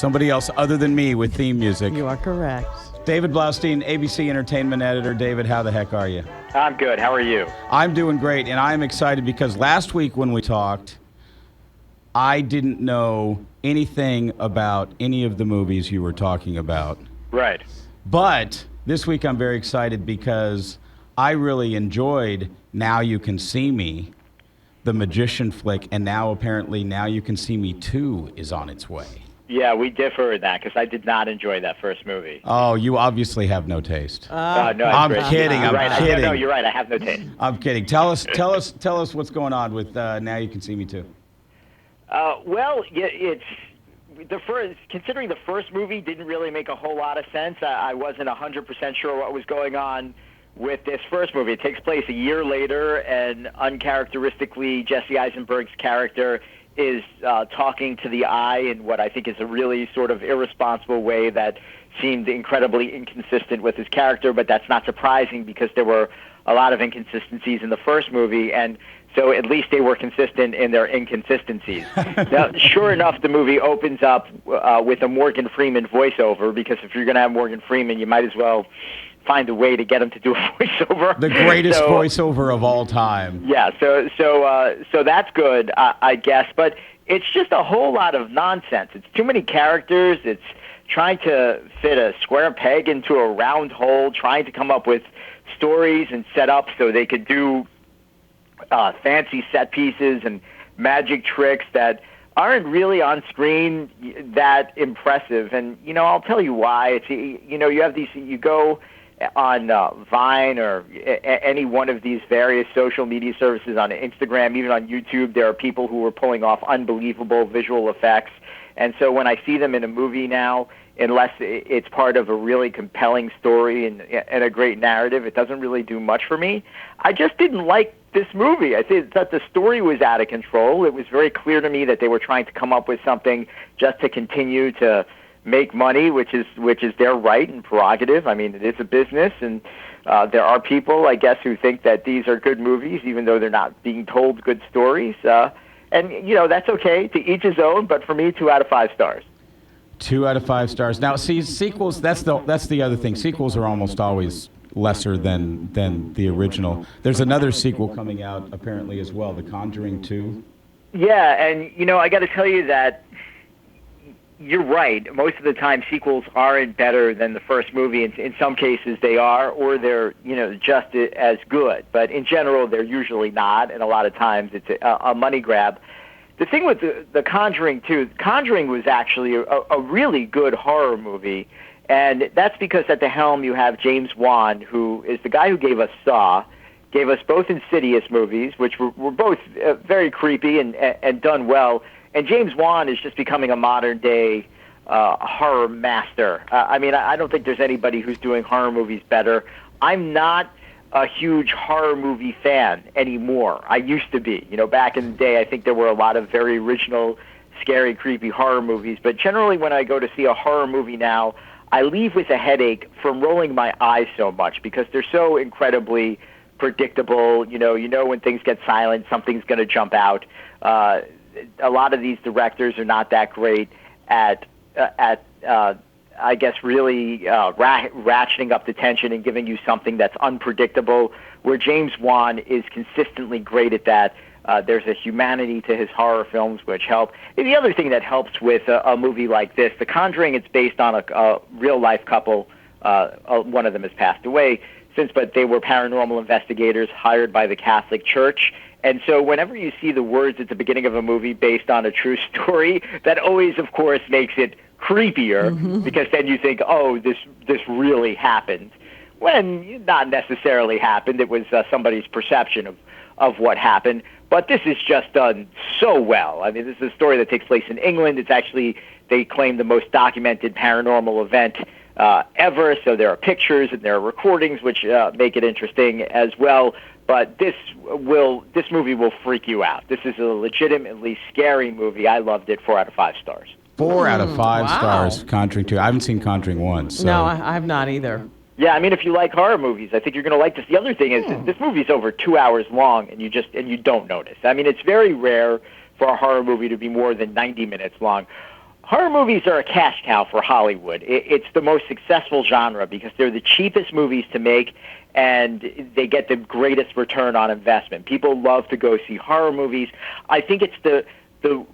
Somebody else other than me with theme music. You are correct. David Blaustein, ABC Entertainment Editor. David, how the heck are you? I'm good. How are you? I'm doing great, and I'm excited because last week when we talked, I didn't know anything about any of the movies you were talking about. Right. But this week I'm very excited because I really enjoyed Now You Can See Me, the magician flick, and now apparently Now You Can See Me 2 is on its way. Yeah, we differ in that because I did not enjoy that first movie. Oh, you obviously have no taste. No, I'm kidding. You're I'm right. kidding. No, you're right. I have no taste. I'm kidding. Tell us what's going on with Now You Can See Me 2. Well, it's the first. Considering the first movie didn't really make a whole lot of sense, I wasn't 100% sure what was going on with this first movie. It takes place a year later, and uncharacteristically, Jesse Eisenberg's character is talking to the eye in what I think is a really sort of irresponsible way that seemed incredibly inconsistent with his character, but that's not surprising because there were a lot of inconsistencies in the first movie, and so at least they were consistent in their inconsistencies. Now, sure enough, the movie opens up with a Morgan Freeman voiceover, because if you're going to have Morgan Freeman, you might as well find a way to get him to do a voiceover. The greatest voiceover of all time. Yeah, so that's good, I guess, but it's just a whole lot of nonsense. It's too many characters. It's trying to fit a square peg into a round hole, trying to come up with stories and set up so they could do fancy set pieces and magic tricks that aren't really on screen that impressive. And, I'll tell you why. It's, you have these, you go on Vine or any one of these various social media services, on Instagram, even on YouTube, there are people who are pulling off unbelievable visual effects. And so when I see them in a movie now, unless it's part of a really compelling story and a great narrative, it doesn't really do much for me. I just didn't like this movie. I thought the story was out of control. It was very clear to me that they were trying to come up with something just to continue to make money, which is their right and prerogative. I mean, it is a business, and there are people, I guess, who think that these are good movies, even though they're not being told good stories. And that's okay, to each his own. But for me, 2 out of 5 stars. 2 out of 5 stars. Now, see, sequels. That's the other thing. Sequels are almost always lesser than the original. There's another sequel coming out apparently as well, The Conjuring 2. Yeah, and I got to tell you that you're right. Most of the time, sequels aren't better than the first movie. In some cases, they are, or they're just as good. But in general, they're usually not, and a lot of times it's a money grab. The thing with the Conjuring 2, Conjuring was actually a really good horror movie, and that's because at the helm you have James Wan, who is the guy who gave us Saw, gave us both Insidious movies, which were both very creepy and done well. And James Wan is just becoming a modern-day horror master. I don't think there's anybody who's doing horror movies better. I'm not a huge horror movie fan anymore. I used to be. Back in the day, I think there were a lot of very original, scary, creepy horror movies. But generally, when I go to see a horror movie now, I leave with a headache from rolling my eyes so much because they're so incredibly predictable. When things get silent, something's going to jump out. A lot of these directors are not that great at I guess, really ratcheting up the tension and giving you something that's unpredictable, where James Wan is consistently great at that. There's a humanity to his horror films which help. And the other thing that helps with a movie like this, The Conjuring, it's based on a real-life couple. One of them has passed away since, but they were paranormal investigators hired by the Catholic Church. And so whenever you see the words at the beginning of a movie based on a true story, that always, of course, makes it creepier, because then you think, oh, this really happened, when not necessarily happened. It was somebody's perception of what happened. But this is just done so well. I mean, this is a story that takes place in England. It's actually, they claim, the most documented paranormal event ever. So there are pictures and there are recordings, which make it interesting as well. But this movie will freak you out. This is a legitimately scary movie. I loved it. 4 out of 5 stars. 4 out of 5 stars, Conjuring 2. I haven't seen Conjuring 1. So. No, I have not either. Yeah, I mean, if you like horror movies, I think you're going to like this. The other thing is this movie's over 2 hours long, and you don't notice. I mean, it's very rare for a horror movie to be more than 90 minutes long. horror movies are a cash cow for Hollywood. It's the most successful genre because they're the cheapest movies to make, and they get the greatest return on investment. People love to go see horror movies. I think it's the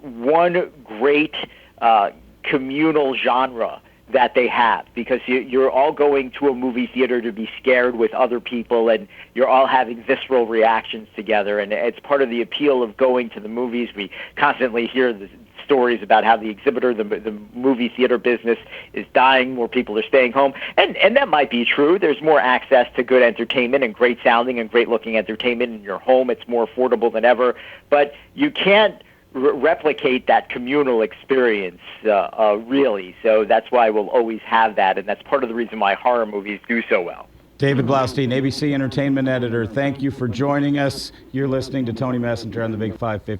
one great communal genre that they have, because you're all going to a movie theater to be scared with other people, and you're all having visceral reactions together, and it's part of the appeal of going to the movies. We constantly hear the stories about how the exhibitor, the movie theater business is dying, more people are staying home, and that might be true. There's more access to good entertainment and great sounding and great looking entertainment in your home. It's more affordable than ever, but you can't replicate that communal experience, really. So that's why we'll always have that, and that's part of the reason why horror movies do so well. David Blaustein, ABC Entertainment Editor, thank you for joining us. You're listening to Tony Messenger on the Big 550.